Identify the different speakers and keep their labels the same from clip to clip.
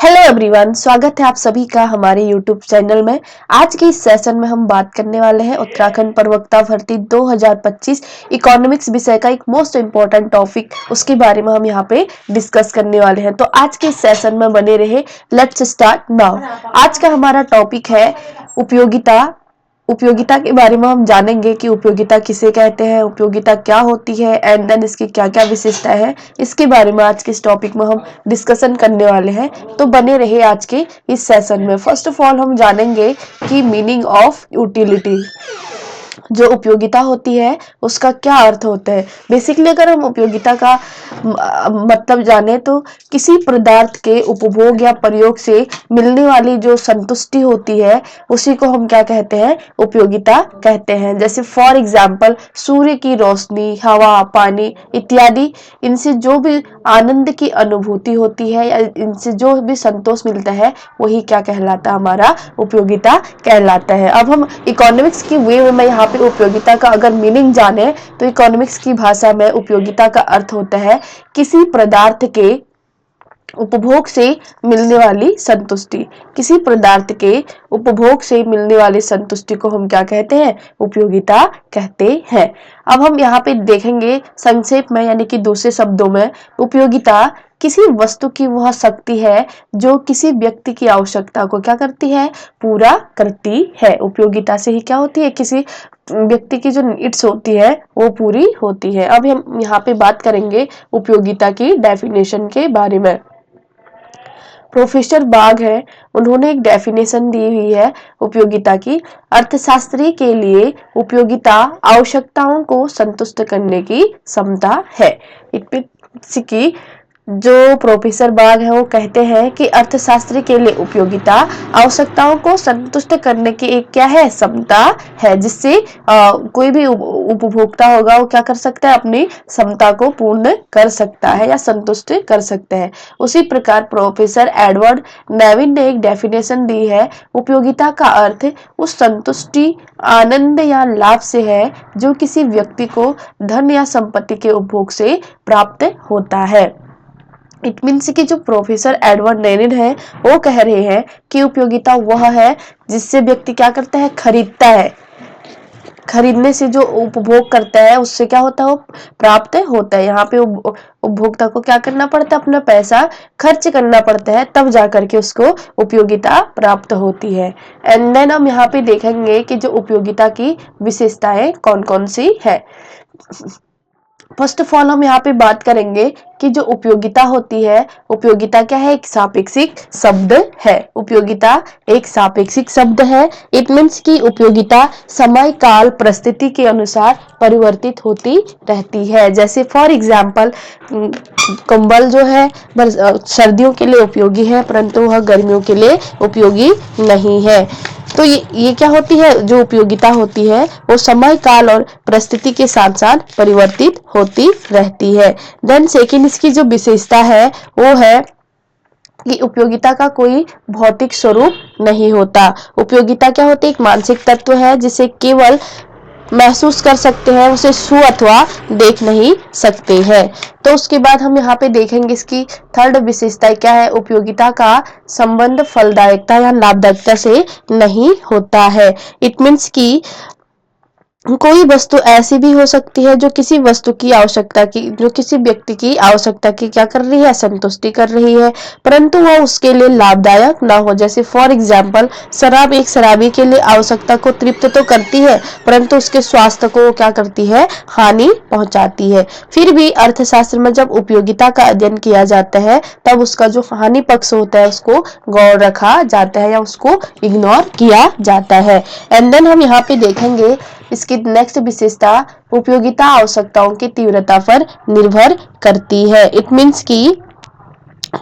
Speaker 1: Hello everyone, स्वागत है आप सभी का हमारे यूट्यूब चैनल में। आज के इस सेशन में हम बात करने वाले हैं उत्तराखंड प्रवक्ता भर्ती 2025 इकोनॉमिक्स विषय का एक मोस्ट इम्पोर्टेंट टॉपिक, उसके बारे में हम यहाँ पे डिस्कस करने वाले हैं। तो आज के इस सेशन में बने रहे। Let's start now. आज का हमारा टॉपिक है उपयोगिता। उपयोगिता के बारे में हम जानेंगे कि उपयोगिता किसे कहते हैं, उपयोगिता क्या होती है एंड देन इसकी क्या क्या विशेषताएं हैं। इसके बारे में आज के इस टॉपिक में हम डिस्कशन करने वाले हैं, तो बने रहे आज के इस सेशन में। फर्स्ट ऑफ ऑल हम जानेंगे कि मीनिंग ऑफ यूटिलिटी, जो उपयोगिता होती है उसका क्या अर्थ होता है। बेसिकली अगर हम उपयोगिता का मतलब जाने तो किसी पदार्थ के उपभोग या प्रयोग से मिलने वाली जो संतुष्टि होती है उसी को हम क्या कहते हैं, उपयोगिता कहते हैं। जैसे फॉर एग्जाम्पल सूर्य की रोशनी, हवा, पानी इत्यादि, इनसे जो भी आनंद की अनुभूति होती है या इनसे जो भी संतोष मिलता है वही क्या कहलाता है, हमारा उपयोगिता कहलाता है। अब हम इकोनॉमिक्स की वे में यहाँ पे उपयोगिता का अगर मीनिंग जाने तो इकोनॉमिक्स की भाषा में उपयोगिता का अर्थ होता है किसी पदार्थ के उपभोग से मिलने वाली संतुष्टि। किसी पदार्थ के उपभोग से मिलने वाली संतुष्टि को हम क्या कहते हैं, उपयोगिता कहते हैं। अब हम यहाँ पे देखेंगे संक्षेप में, यानी कि दूसरे शब्दों में, उपयोगिता किसी वस्तु की वह शक्ति है जो किसी व्यक्ति की आवश्यकता को क्या करती है, पूरा करती है। उपयोगिता से ही क्या होती है, किसी व्यक्ति की जो नीड्स होती है वो पूरी होती है। अब हम यहाँ पे बात करेंगे उपयोगिता की डेफिनेशन के बारे में। प्रोफेसर बाग है, उन्होंने एक डेफिनेशन दी हुई है उपयोगिता की। अर्थशास्त्री के लिए उपयोगिता आवश्यकताओं को संतुष्ट करने की क्षमता है। की जो प्रोफेसर बाग है वो कहते हैं कि अर्थशास्त्री के लिए उपयोगिता आवश्यकताओं को संतुष्ट करने की एक क्या है, क्षमता है, जिससे कोई भी उपभोक्ता होगा वो क्या कर सकता है, अपनी क्षमता को पूर्ण कर सकता है या संतुष्ट कर सकता है। उसी प्रकार प्रोफेसर एडवर्ड नेविन ने एक डेफिनेशन दी है, उपयोगिता का अर्थ उस संतुष्टि, आनंद या लाभ से है जो किसी व्यक्ति को धन या संपत्ति के उपभोग से प्राप्त होता है। इट मीन्स कि जो प्रोफेसर एडवर्ड नेनिन है वो कह रहे हैं कि उपयोगिता वह है जिससे व्यक्ति क्या करता है, खरीदता है। खरीदने से जो उपभोग करता है उससे क्या होता है, वो प्राप्त होता है। यहाँ पे उपभोक्ता को क्या करना पड़ता है, अपना पैसा खर्च करना पड़ता है, तब जाकर के उसको उपयोगिता प्राप्त होती है। एंड देन हम यहाँ पे देखेंगे कि जो उपयोगिता की विशेषताएं कौन कौन सी है। फर्स्ट ऑफ ऑल हम यहाँ पे बात करेंगे कि जो उपयोगिता होती है, उपयोगिता क्या है, एक सापेक्षिक शब्द है। उपयोगिता एक सापेक्षिक शब्द है। इट मीन्स कि उपयोगिता समय, काल, परिस्थिति के अनुसार परिवर्तित होती रहती है। जैसे फॉर एग्जाम्पल कंबल जो है सर्दियों के लिए उपयोगी है परंतु वह गर्मियों के लिए उपयोगी नहीं है। तो ये क्या होती है, जो उपयोगिता होती है वो समय, काल और परिस्थिति के साथ साथ परिवर्तित होती रहती है। देन सेकंड इसकी जो विशेषता है वो है कि उपयोगिता का कोई भौतिक स्वरूप नहीं होता। उपयोगिता क्या होती है, एक मानसिक तत्व है जिसे केवल महसूस कर सकते हैं, उसे छू अथवा देख नहीं सकते हैं। तो उसके बाद हम यहाँ पे देखेंगे इसकी थर्ड विशेषता क्या है, उपयोगिता का संबंध फलदायकता या लाभदायकता से नहीं होता है। इट मीन्स कि कोई वस्तु ऐसी भी हो सकती है जो किसी वस्तु की आवश्यकता की, जो किसी व्यक्ति की आवश्यकता की क्या कर रही है, संतुष्टि कर रही है, परंतु वह उसके लिए लाभदायक ना हो। जैसे फॉर एग्जाम्पल शराब एक शराबी के लिए आवश्यकता को तृप्त तो करती है परंतु उसके स्वास्थ्य को क्या करती है, हानि पहुंचाती है। फिर भी अर्थशास्त्र में जब उपयोगिता का अध्ययन किया जाता है तब उसका जो हानि पक्ष होता है उसको गौर रखा जाता है या उसको इग्नोर किया जाता है। एंड देन हम यहाँ पे देखेंगे इसकी नेक्स्ट विशेषता, उपयोगिता आवश्यकताओं की तीव्रता पर निर्भर करती है। इट मीन्स कि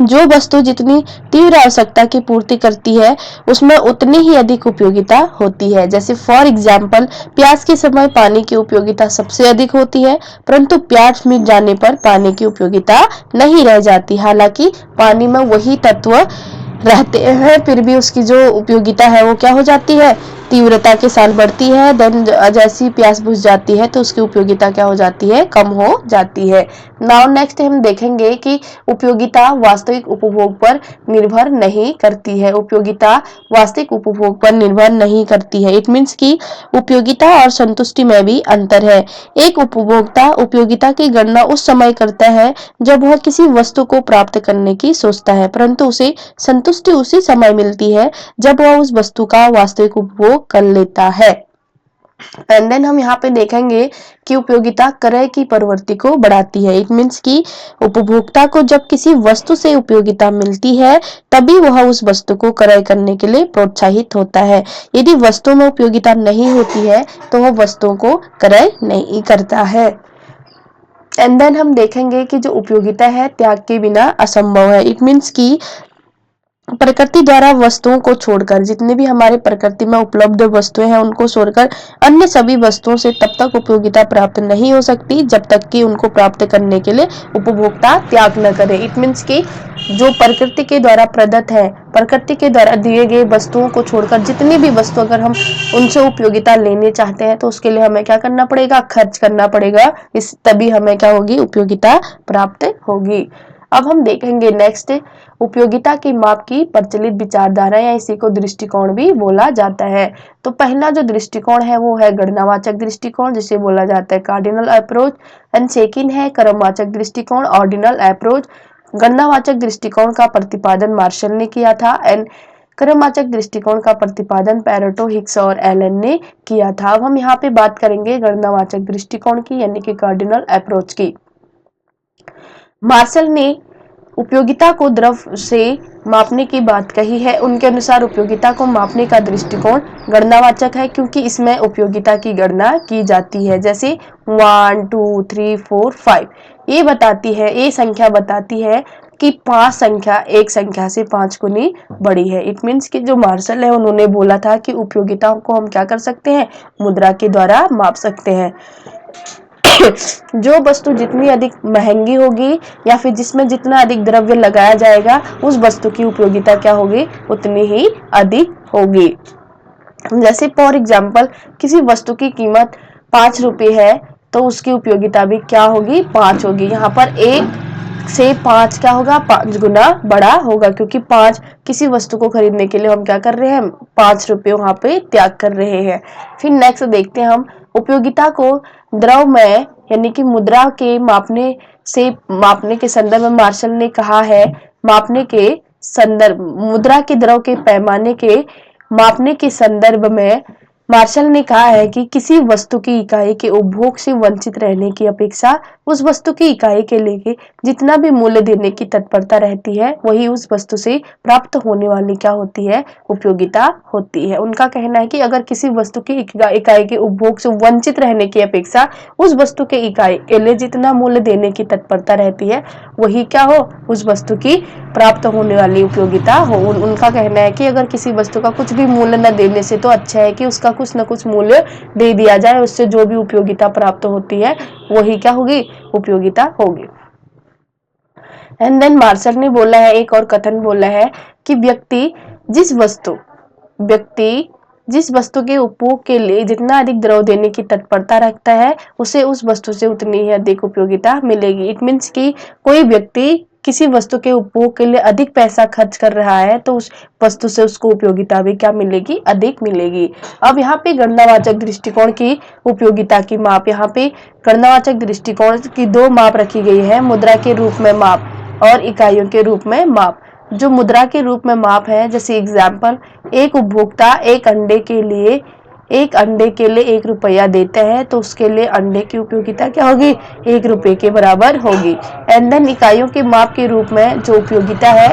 Speaker 1: जो वस्तु जितनी तीव्र आवश्यकता की पूर्ति करती है उसमें उतनी ही अधिक उपयोगिता होती है। जैसे फॉर एग्जाम्पल प्यास के समय पानी की उपयोगिता सबसे अधिक होती है परंतु प्यास मिट जाने पर पानी की उपयोगिता नहीं रह जाती। हालांकि पानी में वही तत्व रहते हैं फिर भी उसकी जो उपयोगिता है वो क्या हो जाती है, तीव्रता के साथ बढ़ती है, देन जैसी प्यास बुझ जाती है तो उसकी उपयोगिता क्या हो जाती है, कम हो जाती है। नाउ नेक्स्ट हम देखेंगे कि उपयोगिता वास्तविक उपभोग पर निर्भर नहीं करती है। उपयोगिता वास्तविक उपभोग पर निर्भर नहीं करती है। इट मीन्स कि उपयोगिता और संतुष्टि में भी अंतर है। एक उपभोक्ता उपयोगिता की गणना उस समय करता है जब वह किसी वस्तु को प्राप्त करने की सोचता है, परंतु उसे संतुष्टि उसी समय मिलती है जब वह उस वस्तु का वास्तविक उपभोग कर लेता है। एंड देन हम यहाँ पे देखेंगे कि उपयोगिता क्रय की प्रवृत्ति को बढ़ाती है। इट मीन्स कि उपभोक्ता को जब किसी वस्तु से उपयोगिता मिलती है तभी वह उस वस्तु को क्रय करने के लिए प्रोत्साहित होता है। यदि वस्तु में उपयोगिता नहीं होती है तो वह वस्तुओं को क्रय नहीं करता है। एंड देन हम देखेंगे कि जो उपयोगिता है त्याग के बिना असंभव है। इट मीन्स कि प्रकृति द्वारा वस्तुओं को छोड़कर, जितने भी हमारे प्रकृति में उपलब्ध वस्तुएं हैं उनको छोड़कर अन्य सभी वस्तुओं से तब तक उपयोगिता प्राप्त नहीं हो सकती जब तक कि उनको प्राप्त करने के लिए उपभोक्ता त्याग न करे। इट मीन्स कि जो प्रकृति के द्वारा प्रदत्त है, प्रकृति के द्वारा दिए गए वस्तुओं को छोड़कर जितनी भी वस्तु अगर हम उनसे उपयोगिता लेने चाहते हैं तो उसके लिए हमें क्या करना पड़ेगा, खर्च करना पड़ेगा। इस तभी हमें क्या होगी, उपयोगिता प्राप्त होगी। अब हम देखेंगे नेक्स्ट, उपयोगिता की माप की प्रचलित विचारधारा या इसी को दृष्टिकोण भी बोला जाता है। तो पहला जो दृष्टिकोण है वो है गणनावाचक दृष्टिकोण, जिसे बोला जाता है कार्डिनल अप्रोच। एंड सेकंड है क्रमवाचक दृष्टिकोण, ऑर्डिनल अप्रोच। गणनावाचक दृष्टिकोण का प्रतिपादन मार्शल ने किया था एंड क्रमवाचक दृष्टिकोण का प्रतिपादन पैरेटो, हिक्स और एलन ने किया था। अब हम यहाँ पे बात करेंगे गणनावाचक दृष्टिकोण की यानी कि कार्डिनल अप्रोच की। मार्शल ने उपयोगिता को द्रव से मापने की बात कही है। उनके अनुसार उपयोगिता को मापने का दृष्टिकोण गणनावाचक है क्योंकि इसमें उपयोगिता की गणना की जाती है। जैसे 1 2 3 4 5 ये बताती है, ये संख्या बताती है कि 5 संख्या एक संख्या से 5 गुनी बड़ी है। इट मीन्स कि जो मार्शल है उन्होंने बोला था कि उपयोगिताओं को हम क्या कर सकते हैं, मुद्रा के द्वारा माप सकते हैं। जो वस्तु जितनी अधिक महंगी होगी या फिर जिसमें जितना अधिक द्रव्य लगाया जाएगा उस वस्तु की उपयोगिता क्या होगी, उतनी ही अधिक होगी। जैसे फॉर एग्जाम्पल किसी वस्तु की कीमत 5 रुपए है तो उसकी उपयोगिता भी क्या होगी, 5 होगी। यहाँ पर 1 से 5 क्या होगा, 5 गुना बड़ा होगा क्योंकि 5 किसी वस्तु को खरीदने के लिए हम क्या कर रहे हैं, 5 रुपए वहां पे त्याग कर रहे हैं। फिर नेक्स्ट देखते हैं हम उपयोगिता को द्रव में यानी कि मुद्रा के मापने के संदर्भ में मार्शल ने कहा है, मापने के संदर्भ मुद्रा के द्रव के पैमाने के मापने के संदर्भ में मार्शल ने कहा है कि किसी वस्तु की इकाई के उपभोग से वंचित रहने की अपेक्षा उस वस्तु की इकाई के लिए जितना भी मूल्य देने की तत्परता रहती है वही उस वस्तु से प्राप्त होने वाली क्या होती है, उपयोगिता होती है। उनका कहना है कि अगर किसी वस्तु की इकाई के उपभोग से वंचित रहने की अपेक्षा उस वस्तु के इकाई के लिए जितना मूल्य देने की तत्परता रहती है वही क्या हो, उस वस्तु की प्राप्त होने वाली उपयोगिता हो। उनका कहना है कि अगर किसी वस्तु का कुछ भी मूल्य न देने से तो अच्छा है कि उसका कुछ न कुछ मूल्य दे दिया जाए, उससे जो भी उपयोगिता प्राप्त होती है वही क्या होगी, उपयोगिता होगी। एंड देन मार्शल ने बोला है, एक और कथन बोला है कि व्यक्ति जिस वस्तु के उपभोग के लिए जितना अधिक द्रव्य देने की तत्परता रखता है उसे उस वस्तु से उतनी ही अधिक उपयोगिता मिलेगी। इट मीन्स कि कोई व्यक्ति किसी वस्तु के उपभोग के लिए अधिक पैसा खर्च कर रहा है तो उस वस्तु से उसको उपयोगिता भी क्या मिलेगी, अधिक मिलेगी। अब यहाँ पे गणनावाचक दृष्टिकोण की उपयोगिता की माप, यहाँ पे गणनावाचक दृष्टिकोण की 2 माप रखी गई है, मुद्रा के रूप में माप और इकाइयों के रूप में माप। जो मुद्रा के रूप में माप है, जैसे एग्जाम्पल एक उपभोक्ता एक अंडे के लिए 1 रुपया देते हैं तो उसके लिए अंडे की उपयोगिता क्या होगी, 1 रुपये के बराबर होगी। एंड देन इकाइयों के माप के रूप में जो उपयोगिता है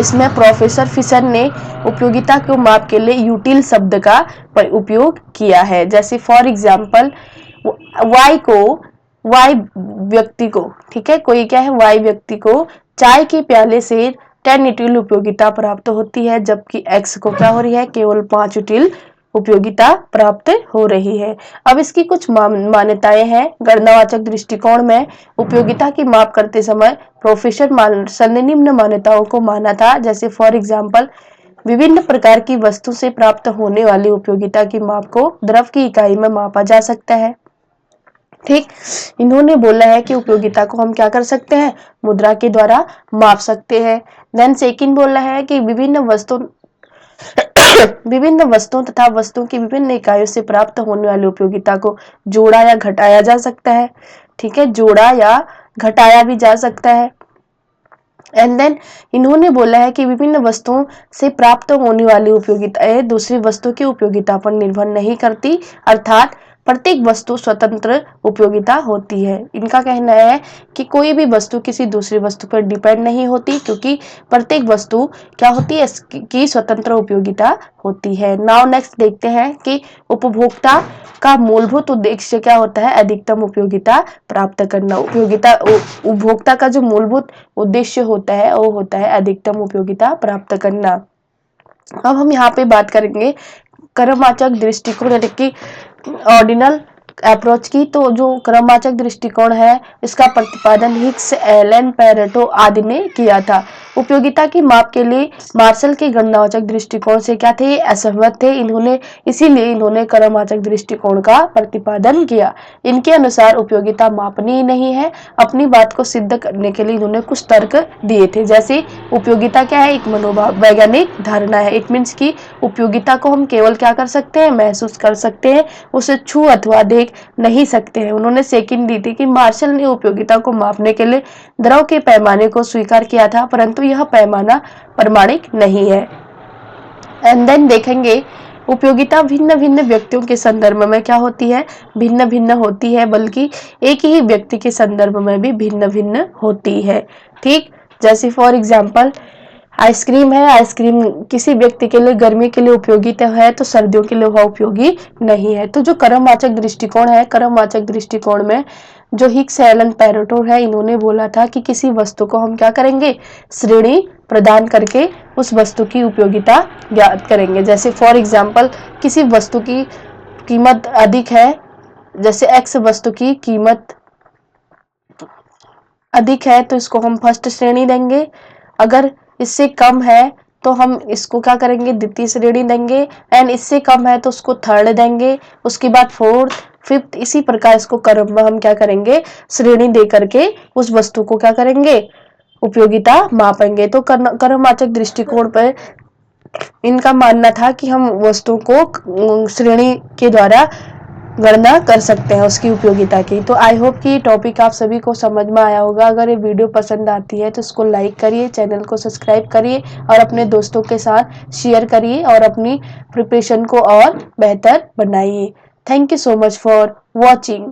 Speaker 1: इसमें प्रोफेसर फिशर ने उपयोगिता को माप के लिए यूटिल शब्द का उपयोग किया है। जैसे फॉर एग्जाम्पल वाई व्यक्ति को, ठीक है, कोई क्या है, वाई व्यक्ति को चाय के प्याले से 10 यूटिल उपयोगिता प्राप्त होती है जबकि एक्स को क्या हो रही है, केवल 5 यूटिल उपयोगिता प्राप्त हो रही है। अब इसकी कुछ मान्यताएं हैं। गणनावाचक दृष्टिकोण में उपयोगिता की माप करते समय प्रोफेसर मार्शल ने निम्न मान्यताओं को माना था। जैसे फॉर एग्जाम्पल विभिन्न प्रकार की वस्तु से प्राप्त होने वाली उपयोगिता की माप को द्रव्य की इकाई में मापा जा सकता है। ठीक, इन्होंने बोला है कि उपयोगिता को हम क्या कर सकते हैं, मुद्रा के द्वारा माप सकते हैं। देन सेकंड बोला है कि विभिन्न वस्तुओं तथा वस्तुओं की विभिन्न इकाइयों से प्राप्त होने वाली उपयोगिता को जोड़ा या घटाया जा सकता है। ठीक है, जोड़ा या घटाया भी जा सकता है। एंड देन इन्होंने बोला है कि विभिन्न वस्तुओं से प्राप्त होने वाली उपयोगिताएं दूसरी वस्तु की उपयोगिता पर निर्भर नहीं करती, अर्थात प्रत्येक वस्तु स्वतंत्र उपयोगिता होती है। इनका कहना है कि कोई भी वस्तु किसी दूसरी वस्तु पर डिपेंड नहीं होती, क्योंकि प्रत्येक वस्तु क्या होती है, इसकी स्वतंत्र उपयोगिता होती है। नाउ नेक्स्ट देखते हैं कि उपभोक्ता का मूलभूत उद्देश्य क्या होता है, अधिकतम उपयोगिता प्राप्त करना। उपभोक्ता का जो मूलभूत उद्देश्य होता है वो होता है अधिकतम उपयोगिता प्राप्त करना। अब हम यहाँ पे बात करेंगे क्रमवाचक दृष्टिकोण यानी कि ऑर्डिनल अप्रोच की। तो जो क्रमवाचक दृष्टिकोण है इसका प्रतिपादन हिक्स, एलन, पेरेटो आदि ने किया था। उपयोगिता की माप के लिए मार्शल के गणनावाचक दृष्टिकोण से क्या थे, असहमत थे। इसीलिए इन्होंने क्रमवाचक दृष्टिकोण का प्रतिपादन किया। इनके अनुसार उपयोगिता मापनीय नहीं है। अपनी बात को सिद्ध करने के लिए इन्होंने कुछ तर्क दिए थे, जैसे उपयोगिता क्या है, एक मनोभाव वैज्ञानिक धारणा है। इट मीन्स की उपयोगिता को हम केवल क्या कर सकते हैं, महसूस कर सकते हैं, उसे छू अथवा देख नहीं सकते हैं। उन्होंने सेकंड दी थी कि मार्शल ने उपयोगिता को मापने के लिए द्रव के पैमाने को स्वीकार किया था, परंतु यह पैमाना प्रमाणिक नहीं है। एंड देन देखेंगे उपयोगिता भिन्न भिन्न व्यक्तियों के संदर्भ में क्या होती है, भिन्न भिन्न होती है, बल्कि एक ही व्यक्ति के संदर्भ में भी भिन्न भिन्न होती है। ठीक, जैसे फॉर एग्जाम्पल आइसक्रीम है, आइसक्रीम किसी व्यक्ति के लिए गर्मी के लिए उपयोगी तो है, तो सर्दियों के लिए वह उपयोगी नहीं है। तो जो क्रमवाचक दृष्टिकोण है, क्रमवाचक दृष्टिकोण में जो हिक्स, एलन, पेरेटो है, इन्होंने बोला था कि किसी वस्तु को हम क्या करेंगे, श्रेणी प्रदान करके उस वस्तु की उपयोगिता ज्ञात करेंगे। जैसे फॉर एग्जाम्पल किसी वस्तु की कीमत अधिक है, जैसे एक्स वस्तु की कीमत अधिक है तो इसको हम फर्स्ट श्रेणी देंगे। अगर इससे कम है तो हम इसको क्या करेंगे, द्वितीय श्रेणी देंगे। एंड इससे कम है तो उसको थर्ड देंगे, उसके बाद फोर्थ, फिफ्थ, इसी प्रकार इसको क्रम में हम क्या करेंगे, श्रेणी दे करके उस वस्तु को क्या करेंगे, उपयोगिता मापेंगे। तो क्रमवाचक दृष्टिकोण पर इनका मानना था कि हम वस्तु को श्रेणी के द्वारा गणना कर सकते हैं उसकी उपयोगिता की। तो आई होप कि टॉपिक आप सभी को समझ में आया होगा। अगर ये वीडियो पसंद आती है तो इसको लाइक करिए, चैनल को सब्सक्राइब करिए और अपने दोस्तों के साथ शेयर करिए और अपनी प्रिपरेशन को और बेहतर बनाइए। Thank you so much for watching.